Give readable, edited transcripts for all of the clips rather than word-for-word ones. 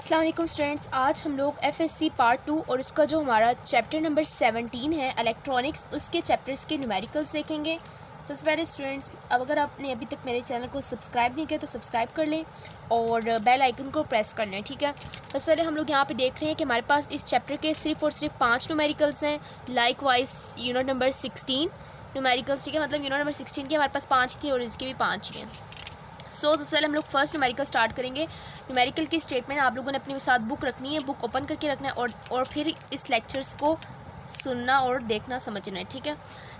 अस्सलाम वालेकुम स्टूडेंट्स, आज हम लोग एफएससी पार्ट 2 और इसका जो हमारा चैप्टर नंबर 17 है इलेक्ट्रॉनिक्स, उसके चैप्टर्स के न्यूमेरिकल्स देखेंगे। सबसे पहले स्टूडेंट्स, अब अगर आपने अभी तक मेरे चैनल को सब्सक्राइब नहीं किया तो सब्सक्राइब कर लें और बेल आइकन को प्रेस कर लें, ठीक है। सबसे पहले हम लोग यहाँ पे देख रहे हैं कि हमारे पास इस चैप्टर के सिर्फ और सिर्फ 5 न्यूमेरिकल्स हैं। Like wise unit number 16 numericals, ठीक है, मतलब यूनिट नंबर 16 के हमारे पास 5 थे और इसके भी 5 ही हैं। सबसे पहले हम लोग फर्स्ट न्यूमेरिकल स्टार्ट करेंगे। न्यूमेरिकल की स्टेटमेंट आप लोगों ने अपने साथ बुक रखनी है, बुक ओपन करके रखना है और फिर इस लेक्चर्स को सुनना और देखना समझना है, ठीक है।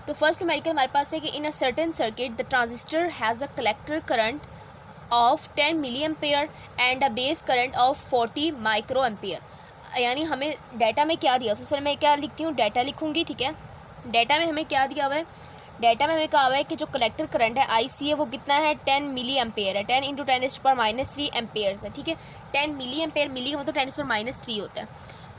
तो फर्स्ट न्यूमेरिकल हमारे पास है कि in a certain circuit the transistor has a collector current of 10 milli ampere and a base current of 40 micro ampere. यानी हमें डाटा में क्या दिया, सबसे पहले मैं क्या लिखती हूँ, डाटा लिखूँगी, ठीक है। डाटा में हमें क्या दिया हुआ है, डाटा में हमें कहा हुआ है कि जो कलेक्टर करंट है आई है वो कितना है, 10 मिली एम्पेयर है। 10 इंटू 10⁻³ एम्पेयर्स है, ठीक है। 10 मिली एम्पेयर, मिली का मतलब 10⁻³ होता है।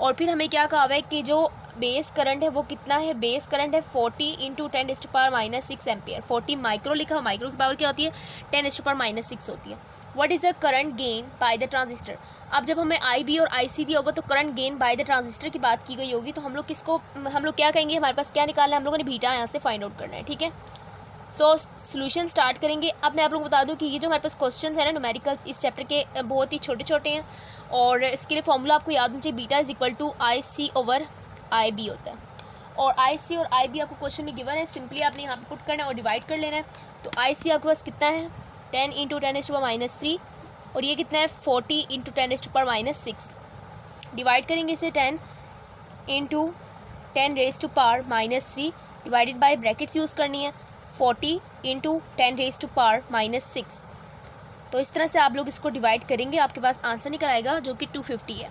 और फिर हमें क्या कहा हुआ है कि जो बेस करंट है वो कितना है, बेस करंट है 40 इंटू 10⁻⁶ एम्पेयर। 40 माइक्रो लिखा, माइक्रो की पावर क्या होती है, 10⁻⁶ होती है। What is the current gain by the transistor. अब जब हमें IB और IC दिया होगा तो current gain by the transistor की बात की गई होगी, तो हम लोग क्या कहेंगे, हमारे पास क्या निकालना है, हम लोगों ने बीटा यहाँ से फाइंड आउट करना है, ठीक है। सोल्यूशन स्टार्ट करेंगे। अब मैं आप लोगों को बता दूं कि ये जो हमारे पास क्वेश्चन है ना न्यूमेरिकल्स, इस चैप्टर के बहुत ही छोटे छोटे हैं और इसके लिए फॉर्मूला आपको याद होना चाहिए, beta is equal to IC/IB होता है। और IC और IB आपको क्वेश्चन में गिवन है, सिंपली आपने यहाँ पे पुट करना है और डिवाइड कर लेना है। तो IC आपके पास कितना है, 10 इंटू 10⁻³ और ये कितना है 40 इंटू 10⁻⁶। डिवाइड करेंगे इसे 10 into 10⁻³ divided by brackets use करनी है, 40 इंटू 10⁻⁻⁶। तो इस तरह से आप लोग इसको डिवाइड करेंगे, आपके पास आंसर निकल आएगा जो कि 250 है।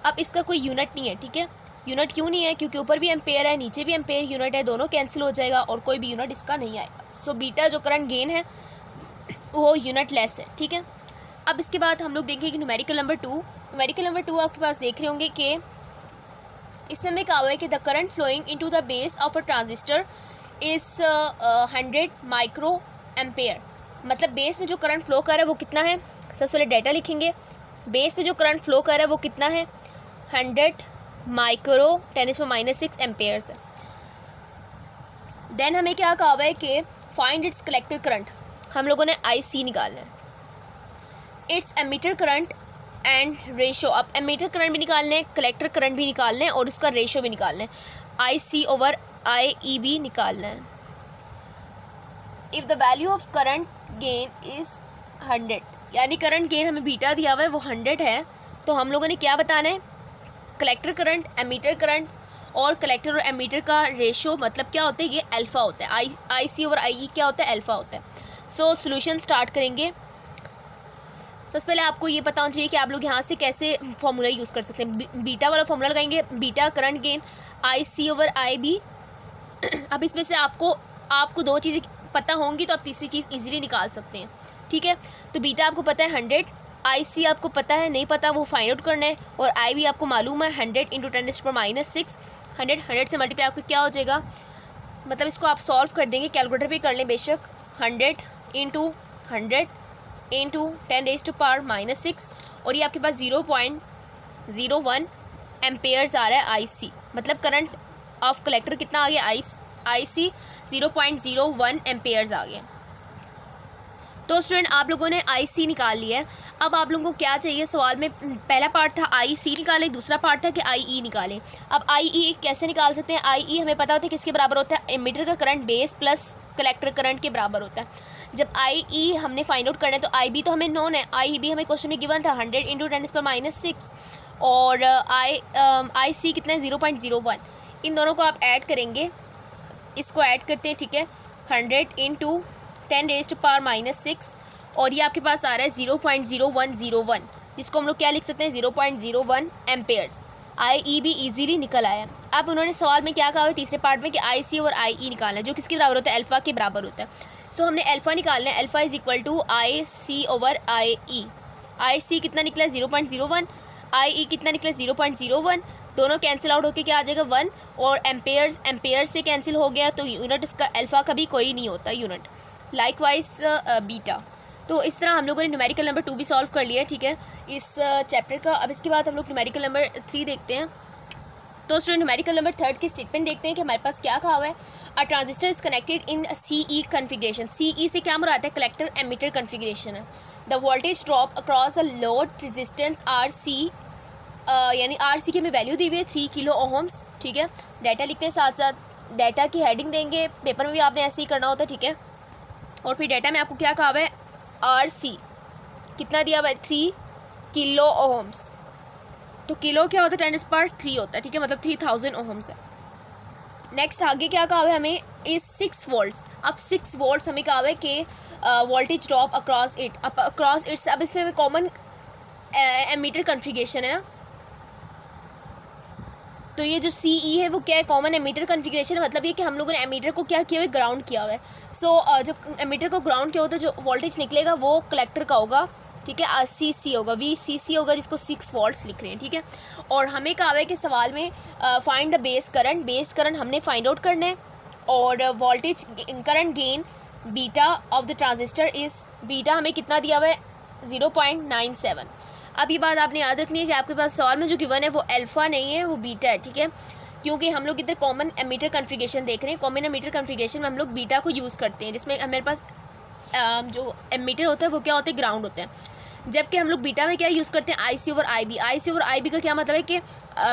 अब इसका कोई यूनिट नहीं है, ठीक है। यूनिट क्यों नहीं है, क्योंकि ऊपर भी एम्पेयर है नीचे भी एम्पेयर यूनिट है, दोनों कैंसिल हो जाएगा और कोई भी यूनिट इसका नहीं आएगा। सो बीटा जो करंट गेन है वो यूनिट लेस है, ठीक है। अब इसके बाद हम लोग देखेंगे न्यूमेरिकल नंबर 2। न्यूमेरिकल नंबर 2 आपके पास देख रहे होंगे कि इसमें हमें कहा हुआ है कि the current flowing into the base of a transistor is 100 micro ampere. मतलब बेस में जो करंट फ्लो कर रहा है वो कितना है, सबसे पहले डाटा लिखेंगे। बेस में जो करंट फ्लो कर रहा है वो कितना है, 100 माइक्रो 10⁻⁶ एम्पेयर्स है। देन हमें क्या कहा हुआ है कि फाइंड इट्स कलेक्टर करंट, हम लोगों ने IC निकालना है, it's emitter current and ratio. अब एमीटर करंट भी निकालना है, कलेक्टर करंट भी निकालना है और उसका रेशो भी निकालना है, IC/IEB निकालना है। If the value of current gain is 100, यानी करंट गेन हमें बीटा दिया हुआ है वो 100 है, तो हम लोगों ने क्या बताना है, कलेक्टर करंट, एमीटर करंट और कलेक्टर और एमीटर का रेशो मतलब क्या होता है, ये अल्फ़ा होता है। IC/IE क्या होता है, अल्फ़ा होता है। सो सोल्यूशन स्टार्ट करेंगे। सबसे पहले आपको ये पता होना चाहिए कि आप लोग यहाँ से कैसे फॉर्मूला यूज़ कर सकते हैं। बीटा वाला फॉर्मूला लगाएंगे, बीटा करंट गेन IC/IB। अब इसमें से आपको 2 चीज़ें पता होंगी तो आप तीसरी चीज़ इजीली निकाल सकते हैं, ठीक है। तो बीटा आपको पता है 100, IC आपको पता है, नहीं पता वो फाइंड आउट करना है, और IB आपको मालूम है 100 इंटू 10⁻⁶। 100 से मल्टीप्लाई आपको क्या हो जाएगा, मतलब इसको आप सॉल्व कर देंगे, कैलकुलेटर पे कर लें बेशक। 100 इंटू 100 इंटू 10⁻⁻⁶ और ये आपके पास 0.01 एम्पेयर्स आ रहा है IC, मतलब करंट ऑफ कलेक्टर कितना आ गया, IC 0.01 एम्पेयर्स आ गया। तो स्टूडेंट आप लोगों ने IC निकाल लिया है। अब आप लोगों को क्या चाहिए, सवाल में पहला पार्ट था IC निकालें, दूसरा पार्ट था कि IE निकालें। अब IE कैसे निकाल सकते हैं, IE हमें पता होता है किसके बराबर होता है, एमीटर का current base plus collector current के बराबर होता है। जब IE हमने फाइंड आउट करना है तो IB तो हमें नोन है, IB हमें क्वेश्चन में गिवन था 100 इंटू 10⁻⁶ और IC कितना है 0.01। इन दोनों को आप ऐड करेंगे, इसको ऐड करते हैं, ठीक है। 100 इंटू 10⁻⁻⁶ और ये आपके पास आ रहा है 0.0101, जिसको हम लोग क्या लिख सकते हैं, 0.01 एम्पेयर्स। IE भी ईजीली निकल आया। अब उन्होंने सवाल में क्या कहा है तीसरे पार्ट में कि IC और IE निकालना है, जो किसके बराबर होता है, अल्फ़ा के बराबर होता है। सो हमने अल्फ़ा निकालना है, alpha is equal to IC/IE। IC कितना निकला है 0.01, IE कितना निकला 0.01, दोनों कैंसिल आउट होकर क्या आ जाएगा 1, और एम्पेयर्स से कैंसिल हो गया, तो यूनिट इसका अल्फ़ा का भी कोई नहीं होता यूनिट। लाइकवाइज बीटा, तो इस तरह हम लोगों ने न्यूमेरिकल नंबर 2 भी सॉल्व कर लिया है, ठीक है, इस चैप्टर का। अब इसके बाद हम लोग न्यूमेरिकल नंबर 3 देखते हैं। तो स्टूडेंट न्यूमेरिकल नंबर 3 की स्टेटमेंट देखते हैं कि हमारे पास क्या कहा हुआ है। A transistor is connected in CE configuration. CE से क्या मुराद है? कलेक्टर एमिटर कन्फिग्रेशन है। The voltage drop across a load resistance RC, यानी RC की हमें वैल्यू दी हुई है 3 किलो ओहम्स, ठीक है। डाटा लिखते हैं, साथ साथ डाटा की हेडिंग देंगे, पेपर में भी आपने ऐसे ही करना होता है, ठीक है। और फिर डाटा में आपको क्या कहा हुआ है, RC कितना दिया हुआ है, 3 किलो ओहम्स। तो किलो क्या होता है, 10⁻³ होता है, ठीक है, मतलब 3000 ओहम्स है। नेक्स्ट आगे क्या कहा हुआ है हमें, इस 6 वोल्ट्स। अब 6 वोल्ट्स हमें कहा हुआ है कि वोल्टेज ड्रॉप अक्रॉस इट, अब अक्रॉस इट्स, अब इसमें कॉमन एमीटर कन्फिग्रेशन है ना, तो ये जो CE है वो क्या है, कॉमन एमीटर कन्फिग्रेशन। मतलब ये कि हम लोगों ने एमीटर को क्या किया हुआ है, ग्राउंड किया हुआ है। सो जब एमीटर को ग्राउंड किया होता है, जो वोल्टेज निकलेगा वो कलेक्टर का होगा, ठीक है, CC होगा, VCC होगा, जिसको 6 वोल्ट्स लिख रहे हैं, ठीक है। और हमें कहा हुआ है कि सवाल में find the base current, base current हमने फाइंड आउट करना है। और voltage current gain beta of the transistor is, beta हमें कितना दिया हुआ है, 0.97। अब ये बात आपने याद रखनी है कि आपके पास सवाल में जो गिवन है वो अल्फ़ा नहीं है, वो बीटा है, ठीक है, क्योंकि हम लोग इधर कॉमन एमीटर कन्फिग्रेशन देख रहे हैं। कॉमन एमीटर कन्फिग्रेशन में हम लोग बीटा को यूज़ करते हैं, जिसमें हमारे पास जो एमीटर होता है वो क्या होता है, ग्राउंड होता है। जबकि हम लोग बीटा में क्या यूज़ करते हैं, IC over IB। IC over IB का क्या मतलब है कि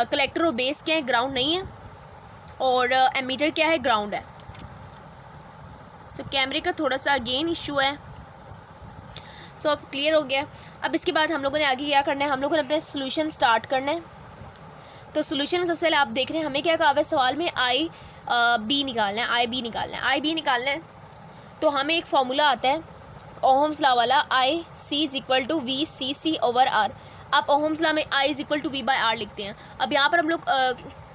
कलेक्टर और बेस क्या है, ग्राउंड नहीं है, और एमीटर क्या है, ग्राउंड है। सो कैमरे का थोड़ा सा अगेन इशू है। सो अब क्लियर हो गया। अब इसके बाद हम लोगों ने आगे क्या करना है, हम लोगों ने अपने सोल्यूशन स्टार्ट करना है। तो सोल्यूशन में सबसे पहले आप देख रहे हैं हमें क्या कहा है सवाल में, IB निकालना है, IB निकालना है, IB निकालना है। तो हमें एक फार्मूला आता है ओहम्स लॉ वाला, IC = VCC ओवर R। आप ओहम्स लॉ में I = V/R लिखते हैं। अब यहाँ पर हम लोग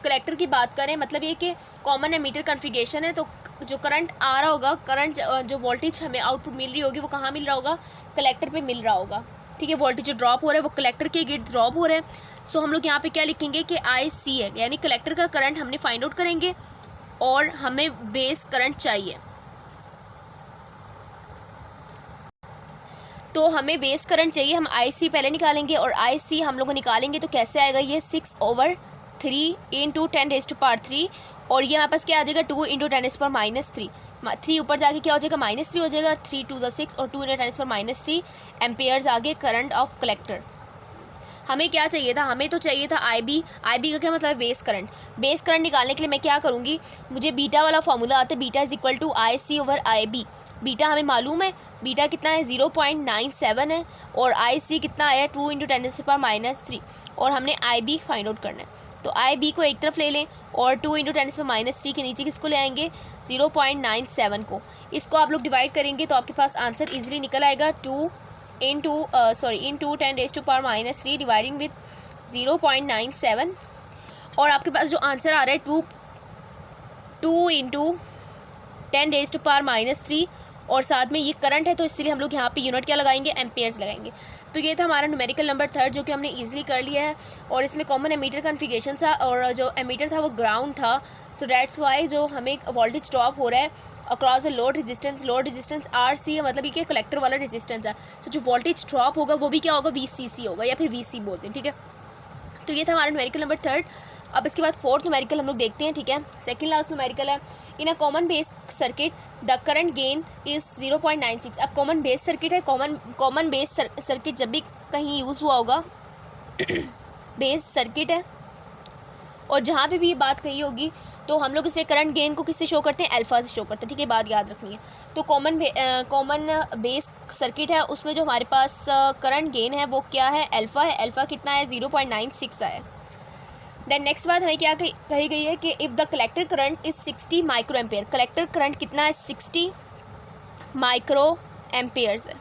कलेक्टर की बात करें, मतलब ये कि कॉमन एमीटर कन्फिग्रेशन है, तो जो करंट आ रहा होगा, करंट जो वोल्टेज हमें आउटपुट मिल रही होगी वो कहाँ मिल रहा होगा, कलेक्टर पे मिल रहा होगा, ठीक है। वोल्टेज जो ड्रॉप हो रहा है वो कलेक्टर के गिर्द ड्रॉप हो रहा है। सो हम लोग यहाँ पे क्या लिखेंगे कि IC है, यानी कलेक्टर का करंट हमने फाइंड आउट करेंगे और हमें बेस करंट चाहिए। तो हमें बेस करंट चाहिए, हम IC पहले निकालेंगे, और IC हम लोग निकालेंगे तो कैसे आएगा, ये 6/3 × 10⁻³ और ये हमारे पास क्या आ जाएगा, 2 × 10⁻³ 3 ऊपर जाके क्या हो जाएगा, -3 हो जाएगा, 3 × 2 = 6 और 2 × 10⁻³ एम्पेयर्स आगे करंट ऑफ कलेक्टर। हमें क्या चाहिए था, हमें तो चाहिए था IB का क्या मतलब है, बेस करंट। बेस करंट निकालने के लिए मैं क्या करूँगी, मुझे बीटा वाला फार्मूला आता है, beta = IC over IB। Beta हमें मालूम है, बीटा कितना है, 0.97 है, और IC कितना आया, 2 × 10⁻³ और हमने IB फाइंड आउट करना है। तो IB को एक तरफ ले लें और 2 × 10⁻³ के नीचे किसको ले आएंगे, 0.97 को। इसको आप लोग डिवाइड करेंगे तो आपके पास आंसर इजीली निकल आएगा, 2 × 10⁻³ डिवाइडिंग विथ 0.97। और आपके पास जो आंसर आ रहा है 2 × 10⁻³ और साथ में ये करंट है, तो इसलिए हम लोग यहाँ पे यूनिट क्या लगाएंगे, एम्पेयर्स लगाएंगे। तो ये था हमारा न्यूमेरिकल नंबर 3 जो कि हमने इजीली कर लिया है। और इसमें कॉमन एमीटर कन्फिग्रेशन था और जो एमीटर था वो ग्राउंड था। सो दैट्स वाई जो हमें वोल्टेज ड्रॉप हो रहा है across a load resistance RC, मतलब ये कलेक्टर वाला रेजिस्टेंस है। सो जो वोल्टेज ड्रॉप होगा वो भी क्या होगा, VCC होगा, या फिर VC बोलते हैं, ठीक है। तो ये था हमारा न्यूमेरिकल नंबर 3। अब इसके बाद 4th न्यूमेरिकल हम लोग देखते हैं, ठीक है। सेकंड लास्ट न्यूमेरिकल है, in a common base circuit the current gain is 0.96। अब कॉमन बेस सर्किट है, कॉमन बेस सर्किट जब भी कहीं यूज़ हुआ होगा बेस सर्किट है, और जहाँ पे भी ये बात कही होगी तो हम लोग इसमें करंट गेन को किससे शो करते हैं, अल्फ़ा से शो करते हैं, ठीक है, बात याद रखनी है। तो कॉमन बेस सर्किट है, उसमें जो हमारे पास करंट गेन है वो क्या है, अल्फ़ा है। अल्फ़ा कितना है, 0.96 है। देन नेक्स्ट बात हमें क्या कही गई है कि if the collector current is 60 micro ampere. Collector current कितना है, 60 माइक्रो एम्पेयर्स है।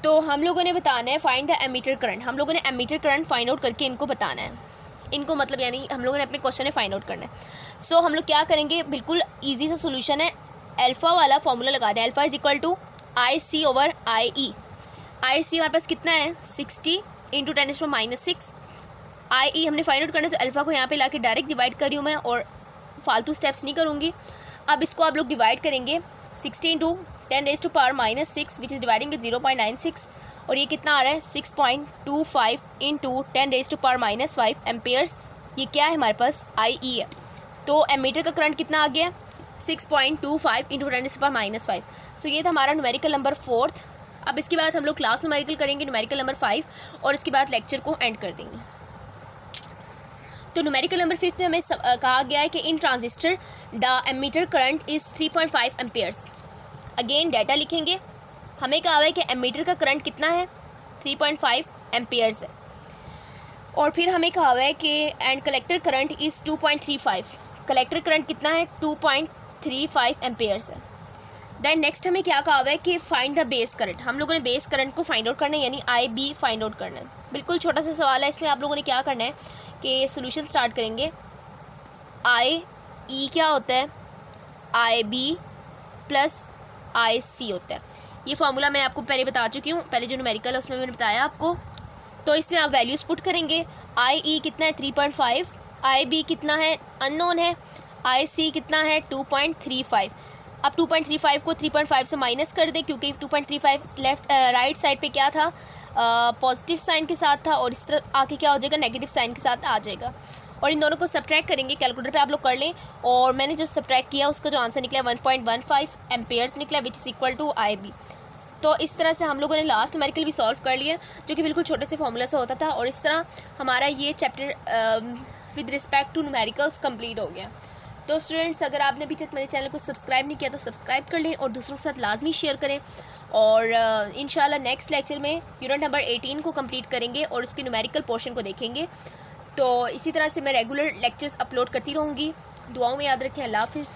तो हम लोगों ने बताना है फाइंड द एमीटर करंट। हम लोगों ने एमीटर करंट फाइंड आउट करके इनको बताना है, इनको मतलब यानी हम लोगों ने अपने क्वेश्चन में फाइंड आउट करना है। सो हम लोग क्या करेंगे, बिल्कुल ईजी सा सोल्यूशन है, अल्फ़ा वाला फॉर्मूला लगा दें। Alpha = IC over IE। IC हमारे पास कितना है, 60 × 10⁻⁻6। IE हमने फाइंड आउट करना है, तो अल्फ़ा को यहाँ पे लाके डायरेक्ट डिवाइड कर रही हूँ मैं, और फालतू स्टेप्स नहीं करूँगी। अब इसको आप लोग डिवाइड करेंगे, 60 × 10⁻⁻6 विच इज़ डिवाइडिंग विद 0.96 और ये कितना आ रहा है 6.25 इंटू 10⁻⁻5 एम्पेयर्स। ये क्या है हमारे पास IE है। तो एमीटर का करंट कितना आ गया 6.25 इंटू 10⁻⁻5। सो ये था हमारा न्यूमेरिकल नंबर 4। अब इसके बाद हम लोग क्लास न्यूमेरिकल करेंगे न्यूमेरिकल नंबर 5 और इसके बाद लेक्चर को एंड कर देंगे। तो न्यूमेरिकल नंबर 5 में हमें कहा गया है कि in transistor the emitter current is 3.5 amperes. Again data लिखेंगे। हमें कहा है कि एमीटर का करंट कितना है 3.5 एम्पेयर्स है और फिर हमें कहा है कि and collector current is 2.35। Collector current कितना है 2.35 एम्पेयर्स है। देन नेक्स्ट हमें क्या कहा है कि फाइंड द बेस करंट। हम लोगों ने बेस करंट को फाइंड आउट करना है यानी IB फाइंड आउट करना है। बिल्कुल छोटा सा सवाल है, इसमें आप लोगों ने क्या करना है कि सोल्यूशन स्टार्ट करेंगे। IE क्या होता है IB प्लस IC होता है। ये फार्मूला मैं आपको पहले बता चुकी हूँ, पहले जो न्यूमेरिकल है उसमें मैंने बताया आपको। तो इसमें आप वैल्यूज़ पुट करेंगे। IE कितना है 3.5, IB कितना है अननोन है, IC कितना है 2.35। अब 2.35 को 3.5 से माइनस कर दें क्योंकि 2.35 राइट साइड पे क्या था पॉजिटिव साइन के साथ था और इस तरफ आके क्या हो जाएगा नेगेटिव साइन के साथ आ जाएगा। और इन दोनों को सब्ट्रैक्ट करेंगे। कैलकुलेटर पे आप लोग कर लें और मैंने जो सब्ट्रैक्ट किया उसका जो आंसर निकला 1.15 एम्पेयर्स निकला which is equal to IB। तो इस तरह से हम लोगों ने लास्ट न्यूमेरिकल भी सॉल्व कर लिया जो कि बिल्कुल छोटे से फॉर्मूला से होता था और इस तरह हमारा ये chapter with respect to numericals complete हो गया। तो स्टूडेंट्स अगर आपने अभी तक मेरे चैनल को सब्सक्राइब नहीं किया तो सब्सक्राइब कर लें और दूसरों के साथ लाजमी शेयर करें और इंशाल्लाह नेक्स्ट लेक्चर में यूनिट नंबर 18 को कंप्लीट करेंगे और उसके न्यूमेरिकल पोर्शन को देखेंगे। तो इसी तरह से मैं रेगुलर लेक्चर्स अपलोड करती रहूँगी। दुआओं में याद रखें। अल्लाह हाफ़िज़।